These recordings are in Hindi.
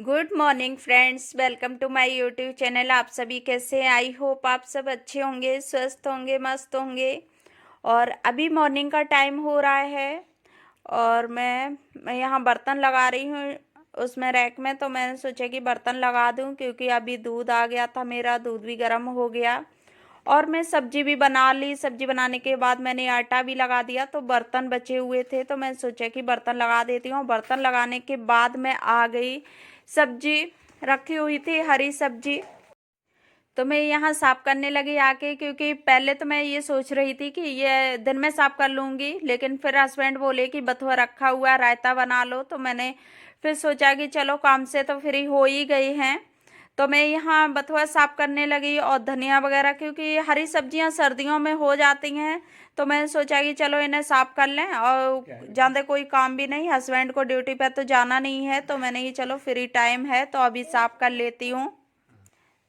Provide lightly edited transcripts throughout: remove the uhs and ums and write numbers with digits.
Good morning friends, welcome to my YouTube channel. आप सभी कैसे हैं? आई होप आप सब अच्छे होंगे, स्वस्थ होंगे, मस्त होंगे। और अभी मॉर्निंग का टाइम हो रहा है और मैं यहाँ बर्तन लगा रही हूँ उसमें रैक में। तो मैंने सोचा कि बर्तन लगा दूँ क्योंकि अभी दूध आ गया था, मेरा दूध भी गर्म हो गया। और मैं सब्जी भी बना ली। सब्जी बनाने के बाद मैंने आटा भी लगा दिया, तो बर्तन बचे हुए थे तो मैं सोचा कि बर्तन लगा देती हूँ। बर्तन लगाने के बाद मैं आ गई, सब्जी रखी हुई थी, हरी सब्जी, तो मैं यहाँ साफ करने लगी आके। क्योंकि पहले तो मैं ये सोच रही थी कि ये दिन में साफ कर लूँगी, लेकिन फिर हस्बैंड बोले कि बथुआ रखा हुआ है, रायता बना लो। तो मैंने फिर सोचा कि चलो काम से तो फ्री हो ही गए हैं, तो मैं यहाँ बथुआ साफ करने लगी। और धनिया वगैरह, क्योंकि हरी सब्जियाँ सर्दियों में हो जाती हैं, तो मैंने सोचा कि चलो इन्हें साफ कर लें। और ज़्यादा कोई काम भी नहीं, हस्बैंड को ड्यूटी पर तो जाना नहीं है, तो मैंने ये चलो फ्री टाइम है तो अभी साफ कर लेती हूँ।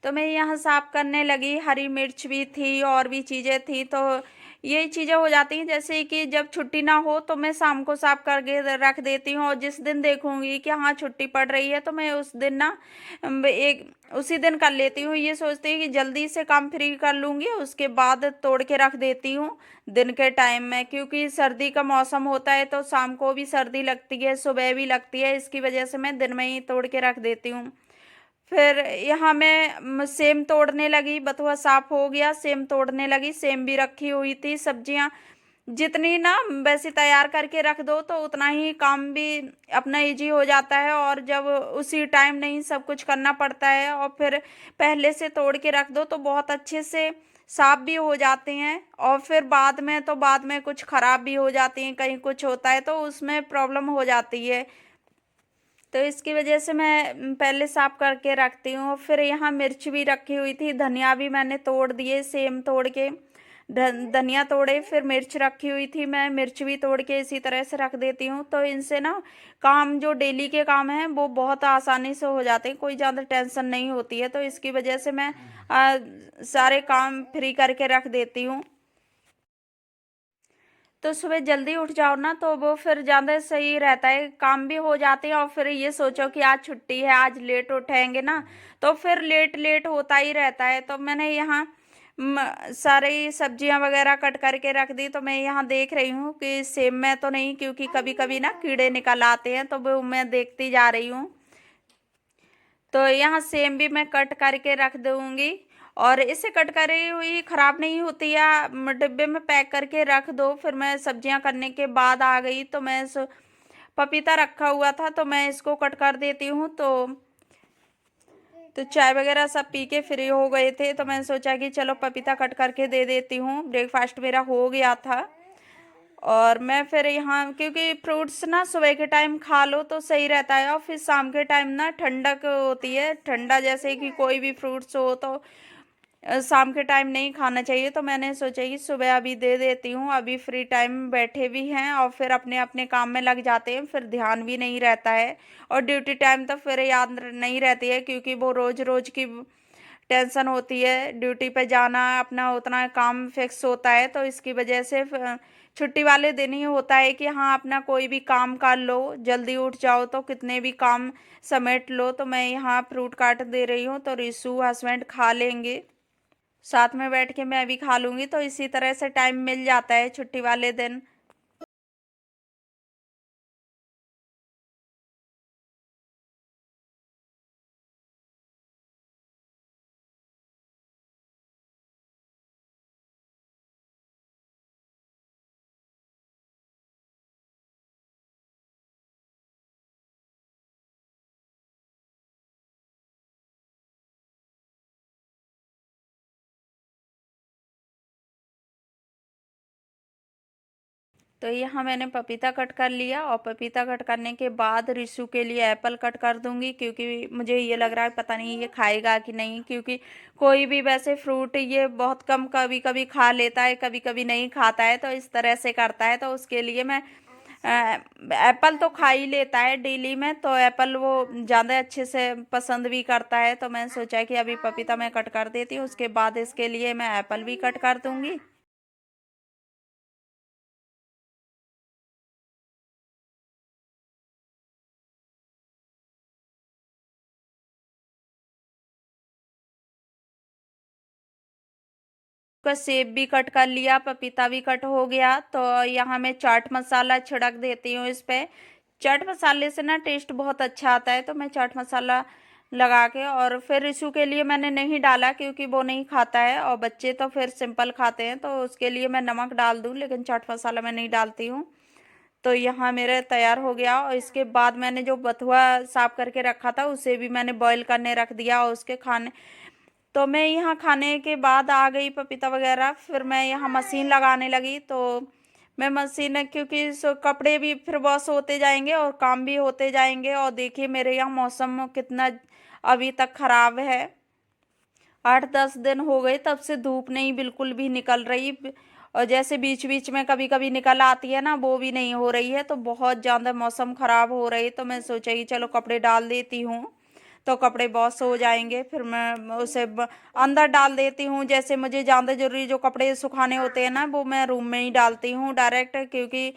तो मैं यहाँ साफ करने लगी। हरी मिर्च भी थी और भी चीज़ें थी, तो यही चीज़ें हो जाती हैं। जैसे कि जब छुट्टी ना हो तो मैं शाम को साफ करके रख देती हूँ, और जिस दिन देखूंगी कि हाँ छुट्टी पड़ रही है तो मैं उस दिन ना एक उसी दिन कर लेती हूँ। ये सोचती हूँ कि जल्दी से काम फ्री कर लूँगी, उसके बाद तोड़ के रख देती हूँ दिन के टाइम में। क्योंकि सर्दी का मौसम होता है तो शाम को भी सर्दी लगती है, सुबह भी लगती है, इसकी वजह से मैं दिन में ही तोड़ के रख देती हूँ। फिर यहाँ मैं सेम तोड़ने लगी। बथुआ साफ हो गया, सेम तोड़ने लगी। सेम भी रखी हुई थी। सब्जियाँ जितनी ना वैसे तैयार करके रख दो तो उतना ही काम भी अपना इजी हो जाता है, और जब उसी टाइम नहीं सब कुछ करना पड़ता है, और फिर पहले से तोड़ के रख दो तो बहुत अच्छे से साफ भी हो जाते हैं। और फिर बाद में कुछ खराब भी हो जाती हैं, कहीं कुछ होता है तो उसमें प्रॉब्लम हो जाती है। तो इसकी वजह से मैं पहले साफ करके रखती हूँ। फिर यहाँ मिर्च भी रखी हुई थी, धनिया भी मैंने तोड़ दिए, सेम तोड़ के धनिया तोड़े, फिर मिर्च रखी हुई थी, मैं मिर्च भी तोड़ के इसी तरह से रख देती हूँ। तो इनसे ना काम, जो डेली के काम हैं वो बहुत आसानी से हो जाते हैं, कोई ज़्यादा टेंशन नहीं होती है। तो इसकी वजह से मैं सारे काम फ्री करके रख देती हूँ। तो सुबह जल्दी उठ जाओ ना तो वो फिर ज़्यादा सही रहता है, काम भी हो जाते हैं। और फिर ये सोचो कि आज छुट्टी है, आज लेट उठेंगे ना, तो फिर लेट लेट होता ही रहता है। तो मैंने यहाँ सारी सब्जियां वगैरह कट करके रख दी। तो मैं यहाँ देख रही हूँ कि सेम में तो नहीं, क्योंकि कभी कभी ना कीड़े निकल आते हैं, तो वो मैं देखती जा रही हूँ। तो यहाँ सेम भी मैं कट करके रख दूंगी। और इसे कट करी हुई खराब नहीं होती है, डिब्बे में पैक करके रख दो। फिर मैं सब्जियां करने के बाद आ गई तो मैं पपीता रखा हुआ था तो मैं इसको कट कर देती हूँ। तो चाय वगैरह सब पी के फ्री हो गए थे, तो मैंने सोचा कि चलो पपीता कट करके दे देती हूँ। ब्रेकफास्ट मेरा हो गया था। और मैं फिर यहाँ, क्योंकि फ्रूट्स ना सुबह के टाइम खा लो तो सही रहता है, और फिर शाम के टाइम ना ठंडक होती है, ठंडा जैसे कि कोई भी फ्रूट्स हो तो शाम के टाइम नहीं खाना चाहिए। तो मैंने सोचा कि सुबह अभी दे देती हूँ, अभी फ्री टाइम बैठे भी हैं और फिर अपने अपने काम में लग जाते हैं, फिर ध्यान भी नहीं रहता है। और ड्यूटी टाइम तो फिर याद नहीं रहती है, क्योंकि वो रोज रोज की टेंशन होती है, ड्यूटी पे जाना, अपना उतना काम फिक्स होता है। तो इसकी वजह से छुट्टी वाले दिन ही होता है कि हाँ अपना कोई भी काम कर लो, जल्दी उठ जाओ तो कितने भी काम समेट लो। तो मैं यहाँ फ्रूट काट दे रही हूँ, तो रिशु हस्बैंड खा लेंगे, साथ में बैठ के मैं भी खा लूंगी। तो इसी तरह से टाइम मिल जाता है छुट्टी वाले दिन। तो यहाँ मैंने पपीता कट कर लिया, और पपीता कट करने के बाद रिशु के लिए एप्पल कट कर दूंगी, क्योंकि मुझे ये लग रहा है पता नहीं ये खाएगा कि नहीं। क्योंकि कोई भी वैसे फ्रूट ये बहुत कम कभी कभी खा लेता है, कभी कभी नहीं खाता है, तो इस तरह से करता है। तो उसके लिए मैं एप्पल तो खा ही लेता है डेली में, तो एप्पल वो ज़्यादा अच्छे से पसंद भी करता है। तो मैंने सोचा कि अभी पपीता मैं कट कर देती हूँ, उसके बाद इसके लिए मैं एप्पल भी कट कर दूंगी। का सेब भी कट कर लिया, पपीता भी कट हो गया। तो यहाँ मैं चाट मसाला छिड़क देती हूँ इस पे। चाट मसाले से ना टेस्ट बहुत अच्छा आता है, तो मैं चाट मसाला लगा के, और फिर रिशु के लिए मैंने नहीं डाला क्योंकि वो नहीं खाता है, और बच्चे तो फिर सिंपल खाते हैं, तो उसके लिए मैं नमक डाल दूँ, लेकिन चाट मसाला मैं नहीं डालती हूँ। तो यहाँ मेरे तैयार हो गया, और इसके बाद मैंने जो बथुआ साफ करके रखा था उसे भी मैंने बॉईल करने रख दिया, और उसके खाने, तो मैं यहाँ खाने के बाद आ गई पपीता वगैरह, फिर मैं यहाँ मशीन लगाने लगी। तो मैं मशीन, क्योंकि कपड़े भी फिर वॉश होते जाएंगे और काम भी होते जाएंगे। और देखिए मेरे यहाँ मौसम कितना अभी तक ख़राब है। 8-10 दिन हो गए तब से धूप नहीं बिल्कुल भी निकल रही, और जैसे बीच बीच में कभी कभी निकल आती है ना, वो भी नहीं हो रही है। तो बहुत ज़्यादा मौसम ख़राब हो रही है, तो मैं सोचा कि चलो कपड़े डाल देती हूँ, तो कपड़े वॉश हो जाएंगे। फिर मैं उसे अंदर डाल देती हूँ। जैसे मुझे ज़्यादा ज़रूरी जो कपड़े सुखाने होते हैं ना, वो मैं रूम में ही डालती हूँ डायरेक्ट, क्योंकि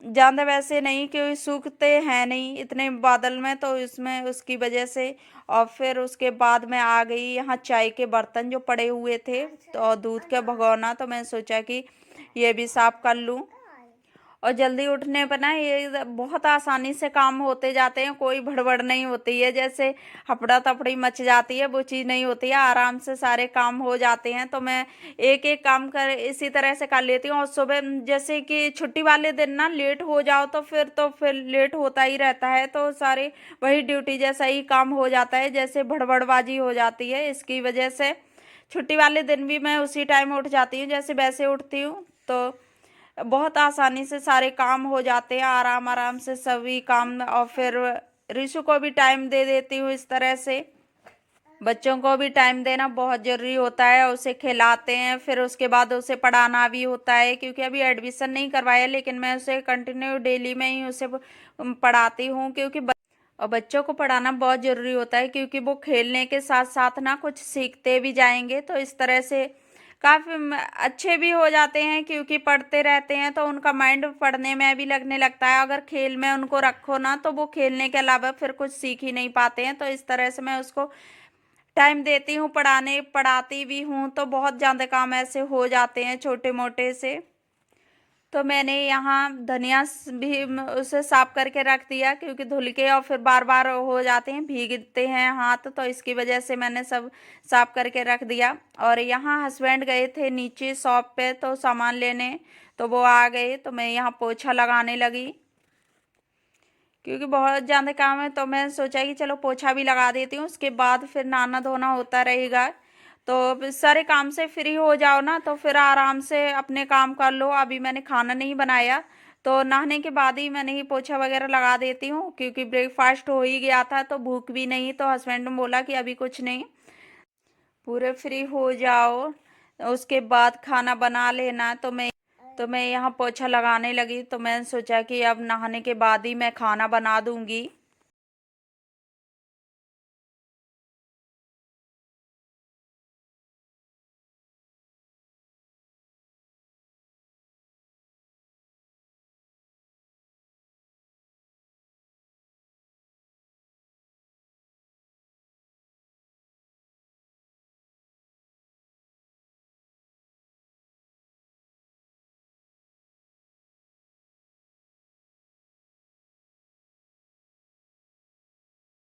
ज़्यादा वैसे नहीं, क्योंकि सूखते हैं नहीं इतने बादल में, तो इसमें उसकी वजह से। और फिर उसके बाद मैं आ गई यहाँ, चाय के बर्तन जो पड़े हुए थे तो दूध का भगोना, तो मैं सोचा कि ये भी साफ कर लूँ। और जल्दी उठने पर ना ये बहुत आसानी से काम होते जाते हैं, कोई भड़बड़ नहीं होती है, जैसे हपड़ा तपड़ी मच जाती है वो चीज़ नहीं होती है, आराम से सारे काम हो जाते हैं। तो मैं एक एक काम कर इसी तरह से कर लेती हूँ। और सुबह जैसे कि छुट्टी वाले दिन ना लेट हो जाओ तो फिर लेट होता ही रहता है, तो सारे वही ड्यूटी जैसा ही काम हो जाता है, जैसे भड़बड़बाजी हो जाती है। इसकी वजह से छुट्टी वाले दिन भी मैं उसी टाइम उठ जाती हूँ जैसे वैसे उठती हूँ, तो बहुत आसानी से सारे काम हो जाते हैं, आराम आराम से सभी काम। और फिर रिशु को भी टाइम दे देती हूँ इस तरह से। बच्चों को भी टाइम देना बहुत ज़रूरी होता है, उसे खिलाते हैं, फिर उसके बाद उसे पढ़ाना भी होता है, क्योंकि अभी एडमिशन नहीं करवाया, लेकिन मैं उसे कंटिन्यू डेली में ही उसे पढ़ाती हूँ, क्योंकि और बच्चों को पढ़ाना बहुत ज़रूरी होता है, क्योंकि वो खेलने के साथ साथ ना कुछ सीखते भी जाएंगे। तो इस तरह से काफ़ी अच्छे भी हो जाते हैं, क्योंकि पढ़ते रहते हैं तो उनका माइंड पढ़ने में भी लगने लगता है। अगर खेल में उनको रखो ना, तो वो खेलने के अलावा फिर कुछ सीख ही नहीं पाते हैं। तो इस तरह से मैं उसको टाइम देती हूँ, पढ़ाती भी हूँ, तो बहुत ज़्यादा काम ऐसे हो जाते हैं छोटे मोटे से। तो मैंने यहाँ धनिया भी उसे साफ करके रख दिया, क्योंकि धुल के और फिर बार बार हो जाते हैं, भीगते हैं हाथ, तो इसकी वजह से मैंने सब साफ करके रख दिया। और यहाँ हस्बैंड गए थे नीचे शॉप पे तो सामान लेने, तो वो आ गए, तो मैं यहाँ पोछा लगाने लगी, क्योंकि बहुत ज़्यादा काम है। तो मैं सोचा कि चलो पोछा भी लगा देती हूँ, उसके बाद फिर नहाना धोना होता रहेगा। तो सारे काम से फ्री हो जाओ ना, तो फिर आराम से अपने काम कर लो। अभी मैंने खाना नहीं बनाया, तो नहाने के बाद ही मैंने ही पोछा वगैरह लगा देती हूँ, क्योंकि ब्रेकफास्ट हो ही गया था, तो भूख भी नहीं। तो हस्बैंड ने बोला कि अभी कुछ नहीं, पूरे फ्री हो जाओ उसके बाद खाना बना लेना। तो मैं यहाँ पोछा लगाने लगी, तो मैंने सोचा कि अब नहाने के बाद ही मैं खाना बना दूंगी।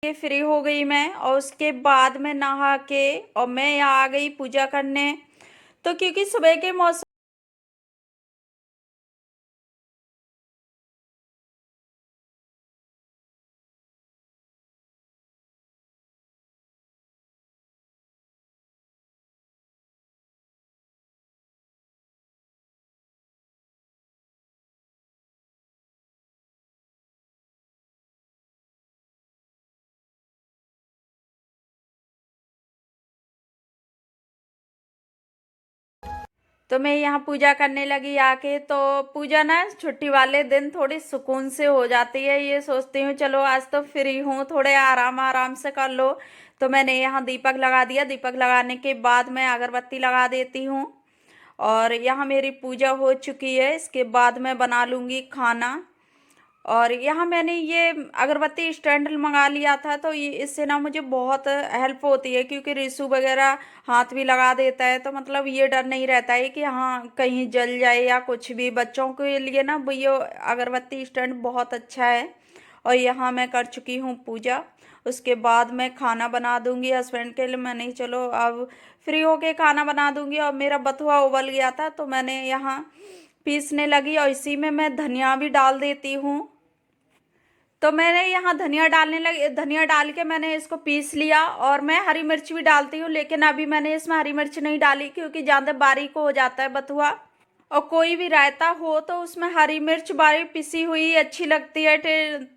ये फ्री हो गई मैं, और उसके बाद मैं नहा के और मैं यहाँ आ गई पूजा करने। तो क्योंकि सुबह के मौसम तो मैं यहाँ पूजा करने लगी आके। तो पूजा ना छुट्टी वाले दिन थोड़ी सुकून से हो जाती है, ये सोचती हूँ चलो आज तो फ्री हूँ, थोड़े आराम आराम से कर लो। तो मैंने यहाँ दीपक लगा दिया, दीपक लगाने के बाद मैं अगरबत्ती लगा देती हूँ। और यहाँ मेरी पूजा हो चुकी है, इसके बाद मैं बना लूँगी खाना। और यहाँ मैंने ये अगरबत्ती स्टैंड मंगा लिया था, तो ये इससे ना मुझे बहुत हेल्प होती है, क्योंकि रिशू वगैरह हाथ भी लगा देता है, तो मतलब ये डर नहीं रहता है कि हाँ कहीं जल जाए या कुछ भी। बच्चों के लिए ना वो ये अगरबत्ती स्टैंड बहुत अच्छा है। और यहाँ मैं कर चुकी हूँ पूजा। उसके बाद मैं खाना बना दूंगी हस्बैंड के लिए। मैंने चलो अब फ्री होके खाना बना दूंगी। और मेरा बथुआ उबल गया था, तो मैंने यहाँ पीसने लगी, और इसी में मैं धनिया भी डाल देती हूँ। तो मैंने यहाँ धनिया डालने लगी, धनिया डाल के मैंने इसको पीस लिया। और मैं हरी मिर्च भी डालती हूँ, लेकिन अभी मैंने इसमें हरी मिर्च नहीं डाली, क्योंकि ज़्यादा बारीक हो जाता है बथुआ। और कोई भी रायता हो तो उसमें हरी मिर्च बारीक पिसी हुई अच्छी लगती है।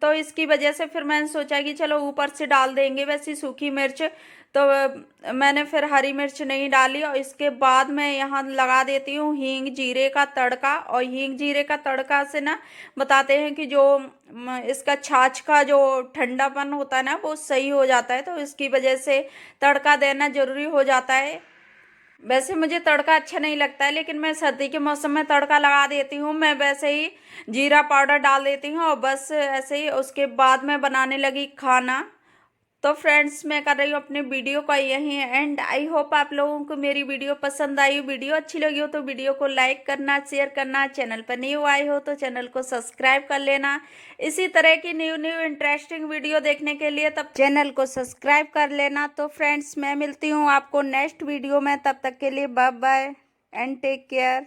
तो इसकी वजह से फिर मैंने सोचा कि चलो ऊपर से डाल देंगे वैसी सूखी मिर्च। तो मैंने फिर हरी मिर्च नहीं डाली। और इसके बाद मैं यहाँ लगा देती हूँ हींग जीरे का तड़का। और हींग जीरे का तड़का से ना बताते हैं कि जो इसका छाछ का जो ठंडापन होता है ना वो सही हो जाता है, तो इसकी वजह से तड़का देना जरूरी हो जाता है। वैसे मुझे तड़का अच्छा नहीं लगता है, लेकिन मैं सर्दी के मौसम में तड़का लगा देती हूँ। मैं वैसे ही जीरा पाउडर डाल देती हूँ, और बस ऐसे ही उसके बाद मैं बनाने लगी खाना। तो फ्रेंड्स, मैं कर रही हूँ अपने वीडियो का यही एंड। आई होप आप लोगों को मेरी वीडियो पसंद आई। वीडियो अच्छी लगी हो तो वीडियो को लाइक करना, शेयर करना। चैनल पर न्यू आए हो तो चैनल को सब्सक्राइब कर लेना। इसी तरह की न्यू न्यू इंटरेस्टिंग वीडियो देखने के लिए तब चैनल को सब्सक्राइब कर लेना। तो फ्रेंड्स, मैं मिलती हूँ आपको नेक्स्ट वीडियो में। तब तक के लिए bye bye and take care.